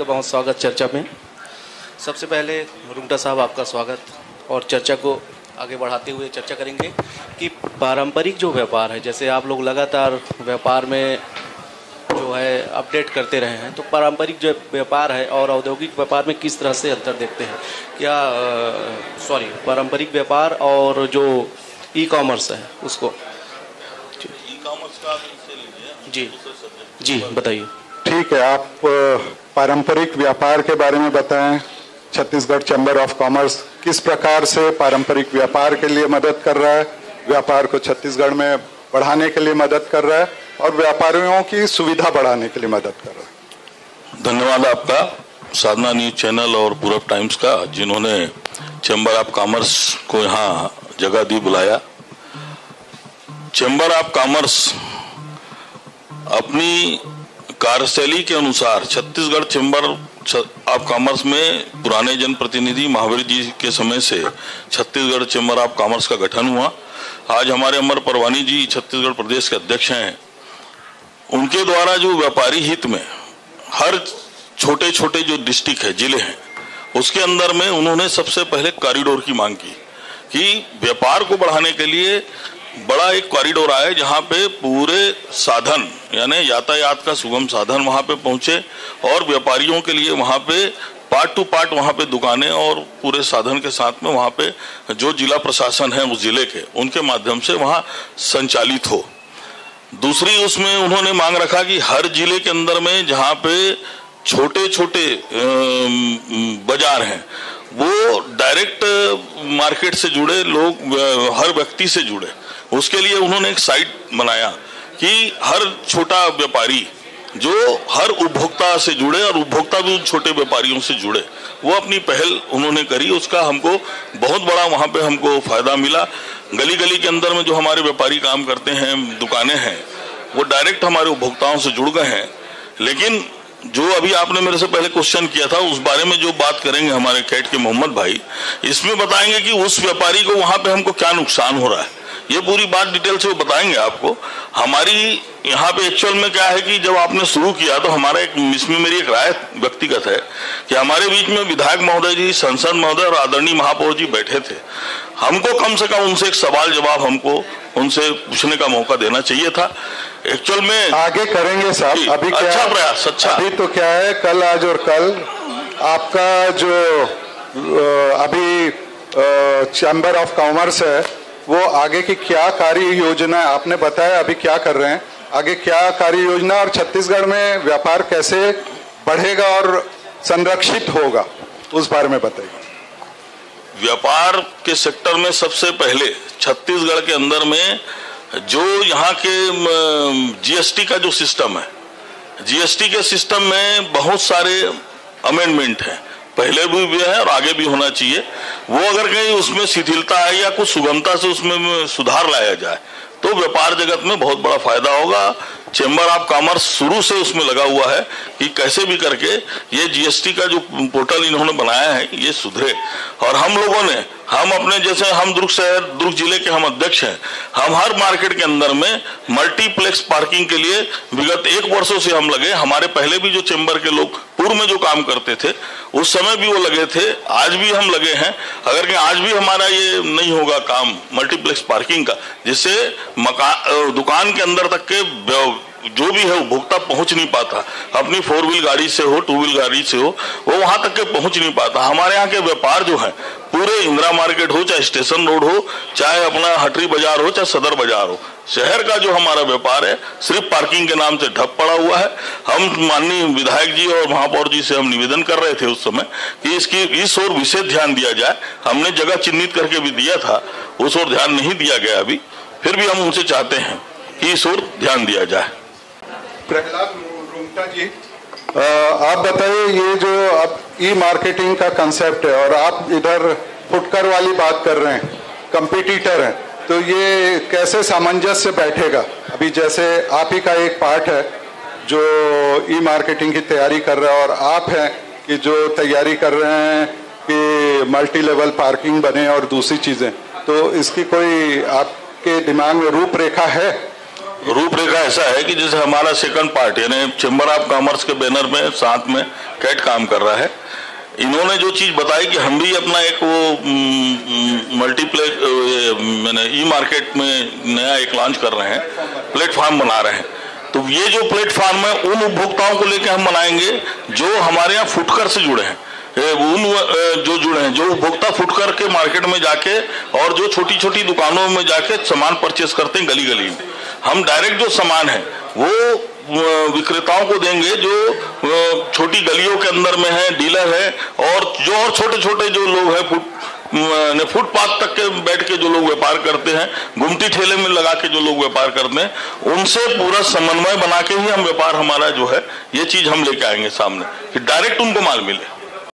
बहुत स्वागत चर्चा में। सबसे पहले रुंगटा साहब आपका स्वागत, और चर्चा को आगे बढ़ाते हुए चर्चा करेंगे कि पारंपरिक जो व्यापार है, जैसे आप लोग लगातार व्यापार में जो है अपडेट करते रहे हैं, तो पारंपरिक जो व्यापार है और औद्योगिक व्यापार में किस तरह से अंतर देखते हैं? क्या पारंपरिक व्यापार और जो ई कॉमर्स है उसको, ई कॉमर्स का जी बताइए। ठीक है, आप पारंपरिक व्यापार के बारे में बताएं। छत्तीसगढ़ चैम्बर ऑफ कॉमर्स किस प्रकार से पारंपरिक व्यापार के लिए मदद कर रहा है, व्यापार को छत्तीसगढ़ में बढ़ाने के लिए मदद कर रहा है और व्यापारियों की सुविधा बढ़ाने के लिए मदद कर रहा है। धन्यवाद आपका, साधना न्यूज चैनल और पूरब टाइम्स का, जिन्होंने चैम्बर ऑफ कॉमर्स को यहाँ जगह दी, बुलाया। चैम्बर ऑफ कॉमर्स अपनी कार्यशैली के अनुसार, छत्तीसगढ़ चैम्बर ऑफ कॉमर्स में पुराने जनप्रतिनिधि महावीर जी के समय से छत्तीसगढ़ चैम्बर ऑफ कॉमर्स का गठन हुआ। आज हमारे अमर परवानी जी छत्तीसगढ़ प्रदेश के अध्यक्ष हैं। उनके द्वारा जो व्यापारी हित में हर छोटे छोटे जो डिस्ट्रिक्ट है, जिले हैं, उसके अंदर में उन्होंने सबसे पहले कॉरिडोर की मांग की कि व्यापार को बढ़ाने के लिए बड़ा एक कॉरिडोर आए जहां पे पूरे साधन यानी यातायात का सुगम साधन वहां पे पहुंचे और व्यापारियों के लिए वहां पे पार्ट टू पार्ट वहां पे दुकानें और पूरे साधन के साथ में वहां पे जो जिला प्रशासन है उस जिले के, उनके माध्यम से वहां संचालित हो। दूसरी उसमें उन्होंने मांग रखा कि हर जिले के अंदर में जहां पे छोटे छोटे बाजार हैं, वो डायरेक्ट मार्केट से जुड़े लोग, हर व्यक्ति से जुड़े, उसके लिए उन्होंने एक साइट बनाया कि हर छोटा व्यापारी जो हर उपभोक्ता से जुड़े और उपभोक्ता भी छोटे व्यापारियों से जुड़े, वो अपनी पहल उन्होंने करी। उसका हमको बहुत बड़ा वहां पे हमको फायदा मिला। गली गली के अंदर में जो हमारे व्यापारी काम करते हैं, दुकानें हैं, वो डायरेक्ट हमारे उपभोक्ताओं से जुड़ गए हैं। लेकिन जो अभी आपने मेरे से पहले क्वेश्चन किया था, उस बारे में जो बात करेंगे हमारे कैट के मोहम्मद भाई, इसमें बताएंगे कि उस व्यापारी को वहां पे हमको क्या नुकसान हो रहा है, ये पूरी बात डिटेल से वो बताएंगे आपको। हमारी यहाँ पे एक्चुअल में क्या है कि जब आपने शुरू किया तो हमारा इसमें मेरी एक राय व्यक्तिगत है कि हमारे बीच में विधायक महोदय जी, सांसद महोदय और आदरणीय महापौर जी बैठे थे। हमको कम से कम उनसे एक सवाल जवाब हमको उनसे पूछने का मौका देना चाहिए था। एक्चुअल में आगे करेंगे साहब, अभी क्या अच्छा प्रयास, अच्छा अभी तो क्या है, कल आज और कल आपका जो अभी चैम्बर ऑफ कॉमर्स है, वो आगे की क्या कार्य योजना आपने बताया, अभी क्या कर रहे हैं, आगे क्या कार्य योजना और छत्तीसगढ़ में व्यापार कैसे बढ़ेगा और संरक्षित होगा, उस बारे में बताइए। व्यापार के सेक्टर में सबसे पहले छत्तीसगढ़ के अंदर में जो यहाँ के जीएसटी का जो सिस्टम है, जीएसटी के सिस्टम में बहुत सारे अमेंडमेंट हैं, पहले भी है और आगे भी होना चाहिए। वो अगर कहीं उसमें शिथिलता है या कुछ सुगमता से उसमें सुधार लाया जाए तो व्यापार जगत में बहुत बड़ा फायदा होगा। चैम्बर ऑफ कॉमर्स शुरू से उसमें लगा हुआ है कि कैसे भी करके ये जीएसटी का जो पोर्टल इन्होंने बनाया है ये सुधरे। और हम लोगों ने, हम अपने जैसे हम दुर्ग जिले के हम अध्यक्ष हैं, हम हर मार्केट के अंदर में मल्टीप्लेक्स पार्किंग के लिए विगत 1 वर्षों से हम लगे। हमारे पहले भी जो चैम्बर के लोग पूर्व में जो काम करते थे उस समय भी वो लगे थे, आज भी हम लगे हैं। अगर आज भी हमारा ये नहीं होगा काम मल्टीप्लेक्स पार्किंग का, जिससे दुकान के अंदर तक के जो भी है उपभोक्ता पहुंच नहीं पाता, अपनी 4 व्हील गाड़ी से हो, 2 व्हील गाड़ी से हो, वो वहां तक के पहुंच नहीं पाता। हमारे यहाँ के व्यापार जो है पूरे इंदिरा मार्केट हो, चाहे स्टेशन रोड हो, चाहे अपना हटरी बाजार हो, चाहे सदर बाजार हो, शहर का जो हमारा व्यापार है सिर्फ पार्किंग के नाम से ठप पड़ा हुआ है। हम माननीय विधायक जी और महापौर जी से हम निवेदन कर रहे थे उस समय कि इसकी इस ओर विशेष ध्यान दिया जाए। हमने जगह चिन्हित करके भी दिया था, उस ओर ध्यान नहीं दिया गया अभी, फिर भी हम उनसे चाहते हैं कि इस ओर ध्यान दिया जाए। प्रहलाद रुंगटा जी, आप बताइए, ये जो अब ई मार्केटिंग का कंसेप्ट है और आप इधर फुटकर वाली बात कर रहे हैं, कंपटीटर हैं, तो ये कैसे सामंजस्य बैठेगा? अभी जैसे आप ही का एक पार्ट है जो ई मार्केटिंग की तैयारी कर रहा है और आप हैं कि जो तैयारी कर रहे हैं कि मल्टी लेवल पार्किंग बने और दूसरी चीज़ें, तो इसकी कोई आपके दिमाग में रूपरेखा है? रूपरेखा ऐसा है कि जैसे हमारा सेकंड पार्ट यानी चेंबर ऑफ कॉमर्स के बैनर में साथ में कैट काम कर रहा है। इन्होंने जो चीज बताई कि हम भी अपना एक वो मल्टीप्लेक्स मैंने ई मार्केट में नया एक लॉन्च कर रहे हैं, प्लेटफॉर्म बना रहे हैं। तो ये जो प्लेटफॉर्म है उन उपभोक्ताओं को लेकर हम बनाएंगे जो हमारे यहाँ फुटकर से जुड़े हैं, उन जो जुड़े हैं, जो उपभोक्ता फुटकर के मार्केट में जाके और जो छोटी छोटी दुकानों में जाके सामान परचेस करते हैं गली गली में। हम डायरेक्ट जो सामान है वो विक्रेताओं को देंगे जो छोटी गलियों के अंदर में है, डीलर है, और जो और छोटे छोटे जो लोग हैं फुटपाथ तक के बैठ के जो लोग व्यापार करते हैं, गुमटी ठेले में लगा के जो लोग व्यापार करते हैं, उनसे पूरा समन्वय बना के ही हम व्यापार हमारा जो है ये चीज हम लेके आएंगे सामने कि डायरेक्ट उनको माल मिले।